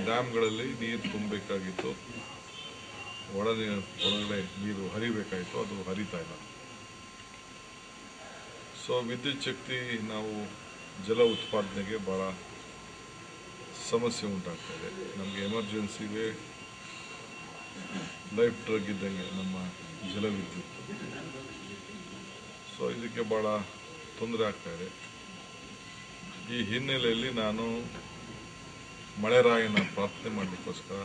ಡ್ಯಾಮ್ಗಳಲ್ಲಿ ನೀರು ತುಂಬಬೇಕಾಗಿತ್ತು, ಒಳಗಡೆ ನೀರು ಹರಿಬೇಕಾಯಿತು, ಅದು ಹರಿತಾ ಇಲ್ಲ. ಸೊ ವಿದ್ಯುತ್ ಶಕ್ತಿ ನಾವು ಜಲ ಉತ್ಪಾದನೆಗೆ ಭಾಳ ಸಮಸ್ಯೆ ಉಂಟಾಗ್ತಾ ಇದೆ. ನಮಗೆ ಎಮರ್ಜೆನ್ಸಿಗೆ ಲೈಫ್ ಡ್ರಗ್ ಇದ್ದಂಗೆ ನಮ್ಮ ಜಲವಿದ್ಯುತ್. ಸೊ ಇದಕ್ಕೆ ಭಾಳ ತೊಂದರೆ ಆಗ್ತಾ ಇದೆ. ಈ ಹಿನ್ನೆಲೆಯಲ್ಲಿ ನಾನು ಮಳೆರಾಯನ ಪ್ರಾರ್ಥನೆ ಮಾಡಲಿಕ್ಕೋಸ್ಕರ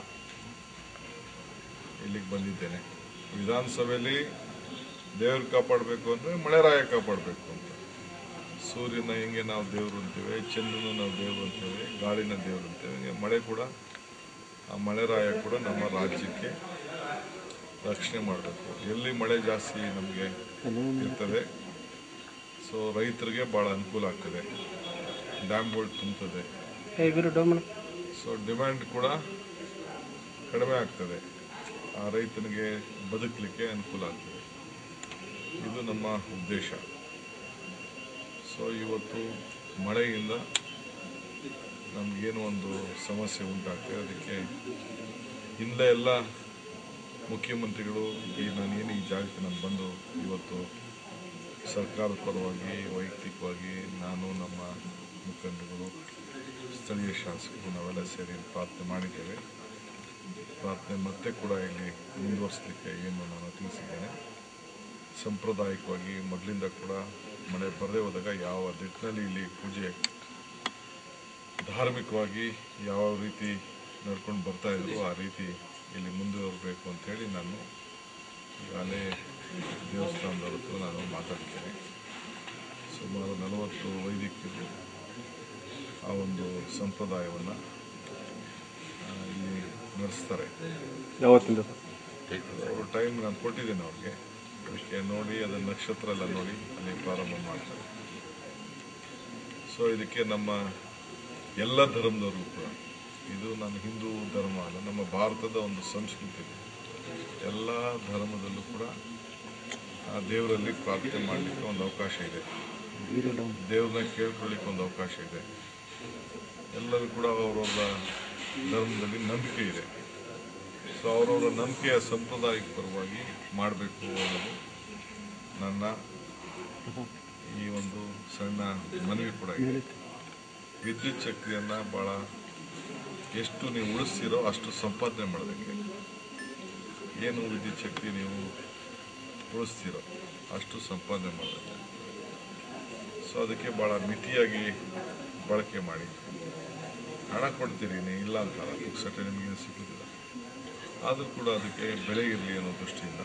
ಇಲ್ಲಿಗೆ ಬಂದಿದ್ದೇನೆ. ವಿಧಾನಸಭೆಯಲ್ಲಿ ದೇವ್ರು ಕಾಪಾಡಬೇಕು ಅಂದರೆ ಮಳೆರಾಯ ಕಾಪಾಡಬೇಕು ಅಂತ. ಸೂರ್ಯನ ಹೆಂಗೆ ನಾವು ದೇವರು ಅಂತೀವಿ, ಚಂದ್ರನ ನಾವು ದೇವರು ಅಂತೀವಿ, ಗಾಳಿನ ದೇವರು ಅಂತೀವಿ, ಹಂಗೆ ಮಳೆ ಕೂಡ, ಆ ಮಳೆರಾಯ ಕೂಡ ನಮ್ಮ ರಾಜ್ಯಕ್ಕೆ ರಕ್ಷಣೆ ಮಾಡಬೇಕು. ಎಲ್ಲಿ ಮಳೆ ಜಾಸ್ತಿ ನಮಗೆ ಇರ್ತದೆ, ಸೊ ರೈತರಿಗೆ ಭಾಳ ಅನುಕೂಲ ಆಗ್ತದೆ, ಡ್ಯಾಮ್ಗಳು ತುಂಬ್ತದೆ, ಸೊ ಡಿಮ್ಯಾಂಡ್ ಕೂಡ ಕಡಿಮೆ ಆಗ್ತದೆ, ಆ ರೈತನಿಗೆ ಬದುಕಲಿಕ್ಕೆ ಅನುಕೂಲ ಆಗ್ತದೆ. ಇದು ನಮ್ಮ ಉದ್ದೇಶ. ಸೊ ಇವತ್ತು ಮಳೆಯಿಂದ ನಮಗೇನು ಒಂದು ಸಮಸ್ಯೆ ಉಂಟಾಗ್ತದೆ. ಅದಕ್ಕೆ ಹಿಂದೆ ಎಲ್ಲ ಮುಖ್ಯಮಂತ್ರಿಗಳು ನಾನೇನು ಈ ಜಾಗಕ್ಕೆ ನಾನು ಬಂದು ಇವತ್ತು ಸರ್ಕಾರದ ಪರವಾಗಿ ವೈಯಕ್ತಿಕವಾಗಿ ನಾನು, ನಮ್ಮ ಮುಖಂಡರುಗಳು, ಸ್ಥಳೀಯ ಶಾಸಕರು ನಾವೆಲ್ಲ ಸೇರಿ ಪ್ರಾರ್ಥನೆ ಮಾಡಿದ್ದೇವೆ. ಪ್ರಾರ್ಥನೆ ಮತ್ತೆ ಕೂಡ ಇಲ್ಲಿ ಮುಂದುವರಿಸಲಿಕ್ಕೆ ಏನು ನಾನು ತಿಳಿಸಿದ್ದೇನೆ. ಸಾಂಪ್ರದಾಯಿಕವಾಗಿ ಮೊದಲಿಂದ ಕೂಡ ಮಳೆ ಬರದೇ ಹೋದಾಗ ಯಾವ ದಿಟ್ಟಿನಲ್ಲಿ ಇಲ್ಲಿ ಪೂಜೆ ಧಾರ್ಮಿಕವಾಗಿ ಯಾವ ರೀತಿ ನಡ್ಕೊಂಡು ಬರ್ತಾಯಿದ್ರು ಆ ರೀತಿ ಇಲ್ಲಿ ಮುಂದುವರಬೇಕು ಅಂಥೇಳಿ ನಾನು ಈಗಾಗಲೇ ದೇವಸ್ಥಾನದವ್ರ ಹತ್ರ ನಾನು ಮಾತಾಡ್ತೇನೆ. ಸುಮಾರು 40 ವೈದಿಕರು ಆ ಒಂದು ಸಂಪ್ರದಾಯವನ್ನು ಇಲ್ಲಿ ನಡೆಸ್ತಾರೆ. ಅವರು ಟೈಮ್ ನಾನು ಕೊಟ್ಟಿದ್ದೇನೆ ಅವ್ರಿಗೆ, ಅದಕ್ಕೆ ನೋಡಿ ಅದರ ನಕ್ಷತ್ರ ಎಲ್ಲ ನೋಡಿ ಅಲ್ಲಿ ಪ್ರಾರಂಭ ಮಾಡ್ತಾರೆ. ಸೊ ಇದಕ್ಕೆ ನಮ್ಮ ಎಲ್ಲ ಧರ್ಮದವರು ಕೂಡ, ಇದು ನನ್ನ ಹಿಂದೂ ಧರ್ಮ ಅಲ್ಲ, ನಮ್ಮ ಭಾರತದ ಒಂದು ಸಂಸ್ಕೃತಿ. ಎಲ್ಲ ಧರ್ಮದಲ್ಲೂ ಕೂಡ ಆ ದೇವರಲ್ಲಿ ಪ್ರಾರ್ಥನೆ ಮಾಡಲಿಕ್ಕೆ ಒಂದು ಅವಕಾಶ ಇದೆ, ದೇವ್ರನ್ನ ಕೇಳ್ಕೊಳ್ಳಿಕ್ಕೆ ಒಂದು ಅವಕಾಶ ಇದೆ. ಎಲ್ಲರೂ ಕೂಡ ಅವರವರ ಧರ್ಮದಲ್ಲಿ ನಂಬಿಕೆ ಇದೆ. ಸೊ ಅವರವರ ನಂಬಿಕೆಯ ಸಂಪ್ರದಾಯಕ್ಕೆ ಪರವಾಗಿ ಮಾಡಬೇಕು ಅನ್ನೋದು ನನ್ನ ಈ ಒಂದು ಸಣ್ಣ ಮನವಿ ಕೂಡ ಇದೆ. ವಿದ್ಯುತ್ ಶಕ್ತಿಯನ್ನು ಭಾಳ ಎಷ್ಟು ನೀವು ಉಳಿಸ್ತೀರೋ ಅಷ್ಟು ಸಂಪಾದನೆ ಮಾಡೋದಕ್ಕೆ, ಏನು ವಿದ್ಯುತ್ ಶಕ್ತಿ ನೀವು ಉಳಿಸ್ತೀರೋ ಅಷ್ಟು ಸಂಪಾದನೆ ಮಾಡೋದಕ್ಕೆ. ಸೊ ಅದಕ್ಕೆ ಭಾಳ ಮಿತಿಯಾಗಿ ಬಳಕೆ ಮಾಡಿ. ಹಣ ಕೊಡ್ತೀರಿ, ಇಲ್ಲ ಅಂತಲ್ಲ, ಪುಕ್ಸಟ್ಟೆ ನಿಮಗೇನು ಸಿಗೋದಿಲ್ಲ, ಆದರೂ ಕೂಡ ಅದಕ್ಕೆ ಬೆಲೆ ಇರಲಿ ಅನ್ನೋ ದೃಷ್ಟಿಯಿಂದ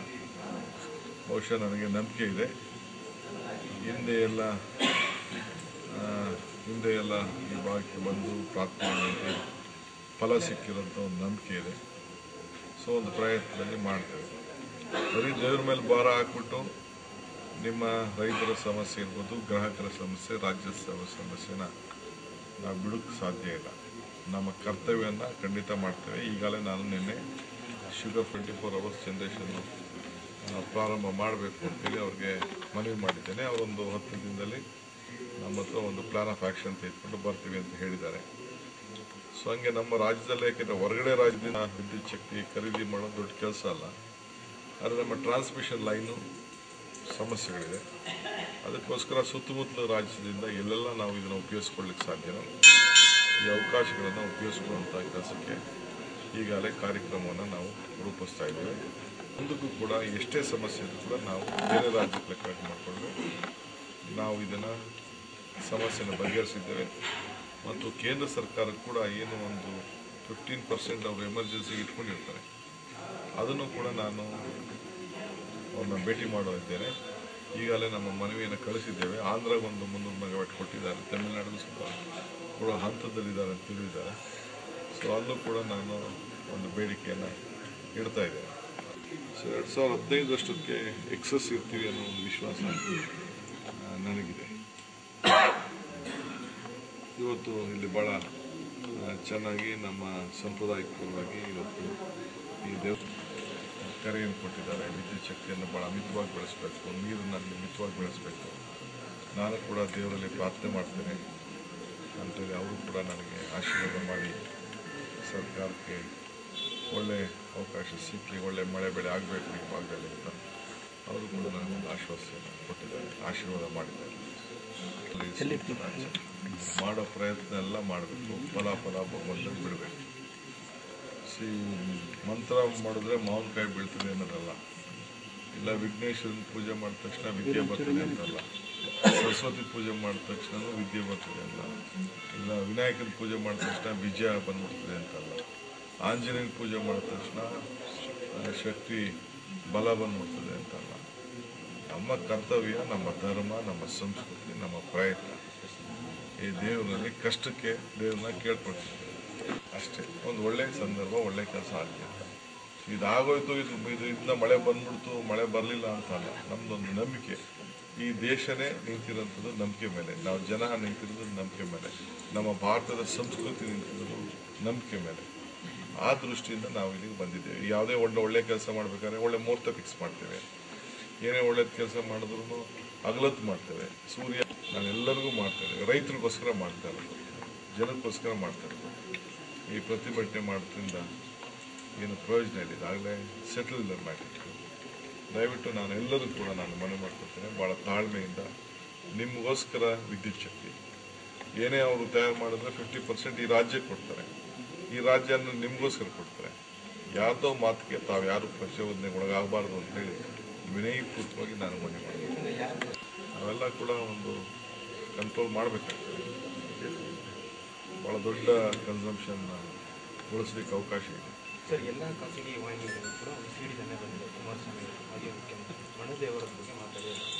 ಬಹುಶಃ ನನಗೆ ನಂಬಿಕೆ ಇದೆ. ಹಿಂದೆ ಎಲ್ಲ ಈ ಭಾಗಕ್ಕೆ ಬಂದು ಪ್ರಾರ್ಥನೆ ಮಾಡಿ ಫಲ ಸಿಕ್ಕಿರೋಂಥ ಒಂದು ನಂಬಿಕೆ ಇದೆ. ಸೊ ಒಂದು ಪ್ರಯತ್ನದಲ್ಲಿ ಮಾಡ್ತೇವೆ. ಬರೀ ದೇವ್ರ ಮೇಲೆ ಭಾರ ಹಾಕ್ಬಿಟ್ಟು ನಿಮ್ಮ ರೈತರ ಸಮಸ್ಯೆ ಇರ್ಬೋದು, ಗ್ರಾಹಕರ ಸಮಸ್ಯೆ, ರಾಜ್ಯದ ಸಮಸ್ಯೆನ ನಾವು ಬಿಡೋಕ್ಕೆ ಸಾಧ್ಯ ಇಲ್ಲ. ನಮ್ಮ ಕರ್ತವ್ಯನ ಖಂಡಿತ ಮಾಡ್ತೇವೆ. ಈಗಾಗಲೇ ನಾನು ನಿನ್ನೆ ಶುಗರ್ 24 hours ಜನರೇಷನ್ನು ಪ್ರಾರಂಭ ಮಾಡಬೇಕು ಅಂತೇಳಿ ಅವ್ರಿಗೆ ಮನವಿ ಮಾಡಿದ್ದೇನೆ. ಅವರೊಂದು 10 ದಿನದಲ್ಲಿ ನಮ್ಮ ಹತ್ರ ಒಂದು ಪ್ಲಾನ್ ಆಫ್ ಆ್ಯಕ್ಷನ್ ತೆಗೆದುಕೊಂಡು ಬರ್ತೀವಿ ಅಂತ ಹೇಳಿದ್ದಾರೆ. ಸೊ ಹಂಗೆ ನಮ್ಮ ರಾಜ್ಯದಲ್ಲೇ, ಯಾಕೆಂದರೆ ಹೊರಗಡೆ ರಾಜ್ಯದಿಂದ ವಿದ್ಯುತ್ ಶಕ್ತಿ ಖರೀದಿ ಮಾಡೋದು ದೊಡ್ಡ ಕೆಲಸ ಅಲ್ಲ, ಆದರೆ ನಮ್ಮ ಟ್ರಾನ್ಸ್ಮಿಷನ್ ಲೈನು ಸಮಸ್ಯೆಗಳಿದೆ. ಅದಕ್ಕೋಸ್ಕರ ಸುತ್ತಮುತ್ತಲ ರಾಜ್ಯದಿಂದ ಎಲ್ಲೆಲ್ಲ ನಾವು ಇದನ್ನು ಉಪಯೋಗಿಸ್ಕೊಳ್ಳಿಕ್ಕೆ ಸಾಧ್ಯನೋ ಈ ಅವಕಾಶಗಳನ್ನು ಉಪಯೋಗಿಸ್ಕೊಳ್ಳುವಂಥ ಕೆಲಸಕ್ಕೆ ಈಗಾಗಲೇ ಕಾರ್ಯಕ್ರಮವನ್ನು ನಾವು ರೂಪಿಸ್ತಾ ಇದ್ದೇವೆ. ಮುಂದಕ್ಕೂ ಕೂಡ ಎಷ್ಟೇ ಸಮಸ್ಯೆ ಇದ್ರೂ ಕೂಡ ನಾವು ಬೇರೆ ರಾಜ್ಯಕ್ಕೆ ಲೆಕ್ಕ ಮಾಡಿಕೊಂಡು ನಾವು ಇದನ್ನು ಸಮಸ್ಯೆನ ಬಗೆಹರಿಸಿದ್ದೇವೆ. ಮತ್ತು ಕೇಂದ್ರ ಸರ್ಕಾರ ಕೂಡ ಏನು ಒಂದು 15% ಅವರು ಎಮರ್ಜೆನ್ಸಿಗೆ ಇಟ್ಕೊಂಡಿರ್ತಾರೆ, ಅದನ್ನು ಕೂಡ ನಾನು ಅವ್ರನ್ನ ಭೇಟಿ ಮಾಡಿದ್ದೇನೆ. ಈಗಾಗಲೇ ನಮ್ಮ ಮನವಿಯನ್ನು ಕಳಿಸಿದ್ದೇವೆ. ಆಂಧ್ರಾಗ ಒಂದು 300 ಮೆಗಾವ್ಯಾಟ್ ಕೊಟ್ಟಿದ್ದಾರೆ, ತಮಿಳುನಾಡಿಗೂ ಸ್ವಲ್ಪ ಕೂಡ ಹಂತದಲ್ಲಿದ್ದಾರೆ ಅಂತ ತಿಳಿದಿದ್ದಾರೆ. ಸೊ ಅಲ್ಲೂ ಕೂಡ ನಾನು ಒಂದು ಬೇಡಿಕೆಯನ್ನು ಇಡ್ತಾ ಇದ್ದೇನೆ. ಸೊ 2015 ಎಕ್ಸಸ್ ಇರ್ತೀವಿ ಅನ್ನೋ ಒಂದು ವಿಶ್ವಾಸ ನನಗಿದೆ. ಇವತ್ತು ಇಲ್ಲಿ ಭಾಳ ಚೆನ್ನಾಗಿ ನಮ್ಮ ಸಾಂಪ್ರದಾಯಿಕವಾಗಿ ಇವತ್ತು ಈ ಕರೆಯನ್ನು ಕೊಟ್ಟಿದ್ದಾರೆ. ವಿದ್ಯುತ್ ಶಕ್ತಿಯನ್ನು ಭಾಳ ಮಿತವಾಗಿ ಬೆಳೆಸಬೇಕು, ನೀರನ್ನು ಮಿತವಾಗಿ ಬೆಳೆಸಬೇಕು. ನಾನು ಕೂಡ ದೇವರಲ್ಲಿ ಪ್ರಾರ್ಥನೆ ಮಾಡ್ತೇನೆ ಅಂತೇಳಿ ಅವರು ಕೂಡ ನನಗೆ ಆಶೀರ್ವಾದ ಮಾಡಿ ಸರ್ಕಾರಕ್ಕೆ ಒಳ್ಳೆ ಅವಕಾಶ ಸಿಕ್ಕಲಿ, ಒಳ್ಳೆ ಮಳೆ ಬೆಳೆ ಆಗಬೇಕು ಈ ಭಾಗದಲ್ಲಿ ಅಂತ ಅವರು ಕೂಡ ನನಗೊಂದು ಆಶ್ವಾಸನೆ ಕೊಟ್ಟಿದ್ದಾರೆ, ಆಶೀರ್ವಾದ ಮಾಡಿದ್ದಾರೆ. ಮಾಡೋ ಪ್ರಯತ್ನ ಎಲ್ಲ ಮಾಡಬೇಕು, ಫಲ ಭಗವಂತನ ಬಿಡಬೇಕು. ಮಂತ್ರ ಮಾಡಿದ್ರೆ ಮಾವಿನಕಾಯಿ ಬೀಳ್ತದೆ ಅನ್ನೋದಲ್ಲ, ಇಲ್ಲ ವಿಘ್ನೇಶ್ವರನ ಪೂಜೆ ಮಾಡಿದ ತಕ್ಷಣ ವಿದ್ಯೆ ಬರ್ತದೆ ಅಂತಲ್ಲ, ಸರಸ್ವತಿ ಪೂಜೆ ಮಾಡಿದ ತಕ್ಷಣ ವಿದ್ಯೆ ಬರ್ತದೆ ಅಂತ, ಇಲ್ಲ ವಿನಾಯಕನ ಪೂಜೆ ಮಾಡಿದ ತಕ್ಷಣ ವಿಜಯ ಬಂದ್ಬಿಡ್ತದೆ ಅಂತಲ್ಲ, ಆಂಜನೇಯನ ಪೂಜೆ ಮಾಡಿದ ತಕ್ಷಣ ಶಕ್ತಿ ಬಲ ಬಂದ್ಬಿಡ್ತದೆ ಅಂತಲ್ಲ. ನಮ್ಮ ಕರ್ತವ್ಯ, ನಮ್ಮ ಧರ್ಮ, ನಮ್ಮ ಸಂಸ್ಕೃತಿ, ನಮ್ಮ ಪ್ರಯತ್ನ. ಈ ದೇವರಲ್ಲಿ ಕಷ್ಟಕ್ಕೆ ದೇವ್ರನ್ನ ಕೇಳ್ಕೊಳ್ತೀವಿ ಅಷ್ಟೇ. ಒಂದು ಒಳ್ಳೆ ಸಂದರ್ಭ, ಒಳ್ಳೆ ಕೆಲಸ ಆಗಲಿ ಅಂತ. ಇದಾಗೋಯ್ತು, ಇದರಿಂದ ಮಳೆ ಬಂದ್ಬಿಡ್ತು, ಮಳೆ ಬರಲಿಲ್ಲ ಅಂತಲ್ಲ. ನಮ್ದೊಂದು ನಂಬಿಕೆ, ಈ ದೇಶನೇ ನಿಂತಿರೋಂಥದ್ದು ನಂಬಿಕೆ ಮೇಲೆ, ನಾವು ಜನ ನಿಂತಿರೋದು ನಂಬಿಕೆ ಮೇಲೆ, ನಮ್ಮ ಭಾರತದ ಸಂಸ್ಕೃತಿ ನಿಂತಿರೋದು ನಂಬಿಕೆ ಮೇಲೆ. ಆ ದೃಷ್ಟಿಯಿಂದ ನಾವು ಇಲ್ಲಿಗೆ ಬಂದಿದ್ದೇವೆ. ಯಾವುದೇ ಒಳ್ಳೆ ಕೆಲಸ ಮಾಡಬೇಕಾದ್ರೆ ಒಳ್ಳೆ ಮುಹೂರ್ತ ಫಿಕ್ಸ್ ಮಾಡ್ತೇವೆ. ಏನೇ ಒಳ್ಳೇದು ಕೆಲಸ ಮಾಡಿದ್ರು ಅಗಲತ್ತು ಮಾಡ್ತೇವೆ. ಸೂರ್ಯ ನಾನೆಲ್ಲರಿಗೂ ಮಾಡ್ತೇವೆ, ರೈತರಿಗೋಸ್ಕರ ಮಾಡ್ತಾ ಇರೋದು, ಜನಕ್ಕೋಸ್ಕರ ಮಾಡ್ತಾ ಇರೋದು. ಈ ಪ್ರತಿಭಟನೆ ಮಾಡೋದ್ರಿಂದ ಏನು ಪ್ರಯೋಜನ ಇಲ್ಲ. ಇದಾಗಲೇ ಸೆಟಲ್ ದ ಮ್ಯಾಟರ್. ದಯವಿಟ್ಟು ನಾನು ಎಲ್ಲರೂ ಕೂಡ ಮನವಿ ಮಾಡ್ಕೊಳ್ತೇನೆ, ಭಾಳ ತಾಳ್ಮೆಯಿಂದ. ನಿಮಗೋಸ್ಕರ ವಿದ್ಯುತ್ ಶಕ್ತಿ ಏನೇ ಅವರು ತಯಾರು ಮಾಡಿದ್ರೆ 50% ಈ ರಾಜ್ಯಕ್ಕೆ ಕೊಡ್ತಾರೆ, ಈ ರಾಜ್ಯನ ನಿಮಗೋಸ್ಕರ ಕೊಡ್ತಾರೆ. ಯಾವುದೋ ಮಾತಿಗೆ ತಾವು ಯಾರು ಪ್ರಚೋದನೆಗೆ ಒಳಗಾಗಬಾರ್ದು ಅಂತೇಳಿ ವಿನಯಪೂರ್ವಕವಾಗಿ ನಾನು ಮನವಿ ಮಾಡ್ತೀನಿ. ನಾವೆಲ್ಲ ಕೂಡ ಒಂದು ಕಂಟ್ರೋಲ್ ಮಾಡಬೇಕಾಗ್ತದೆ. ಭಾಳ ದೊಡ್ಡ ಕನ್ಸಂಪ್ಷನ್ ಉಳಿಸ್ಲಿಕ್ಕೆ ಅವಕಾಶ ಇದೆ. ಸರ್, ಎಲ್ಲ ಖಾಸಗಿ ವಾಹಿನಿಗಳು ಕೂಡ ಸಿಡಿ ಜನ ಬಂದಿದೆ. ಕುಮಾರಸ್ವಾಮಿ ಮಾಜಿ ಮುಖ್ಯಮಂತ್ರಿ ಮಣದೇವರ ಬಗ್ಗೆ ಮಾತಾಡಿದ್ದಾರೆ.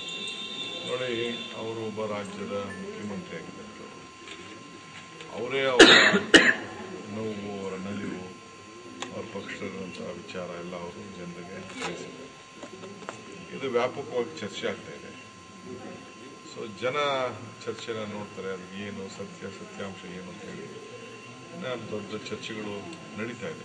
ನೋಡಿ, ಅವರು ಒಬ್ಬ ರಾಜ್ಯದ ಮುಖ್ಯಮಂತ್ರಿ ಆಗಿದ್ದಾರೆ. ಅವರೇ ಅವರ ನೋವು, ಅವರ ನಲಿವು, ಅವ್ರ ಪಕ್ಷದಂಥ ವಿಚಾರ ಎಲ್ಲ ಅವರು ಜನರಿಗೆ ತಿಳಿಸಿದ್ದಾರೆ. ಇದು ವ್ಯಾಪಕವಾಗಿ ಚರ್ಚೆ ಆಗ್ತಾ ಇದೆ. ಸೊ ಜನ ಚರ್ಚೆನ ನೋಡ್ತಾರೆ, ಅದು ಏನು ಸತ್ಯಾಂಶ ಏನು ಅಂತ ಹೇಳಿ ದೊಡ್ಡ ಚರ್ಚೆಗಳು ನಡೀತಾ ಇದೆ.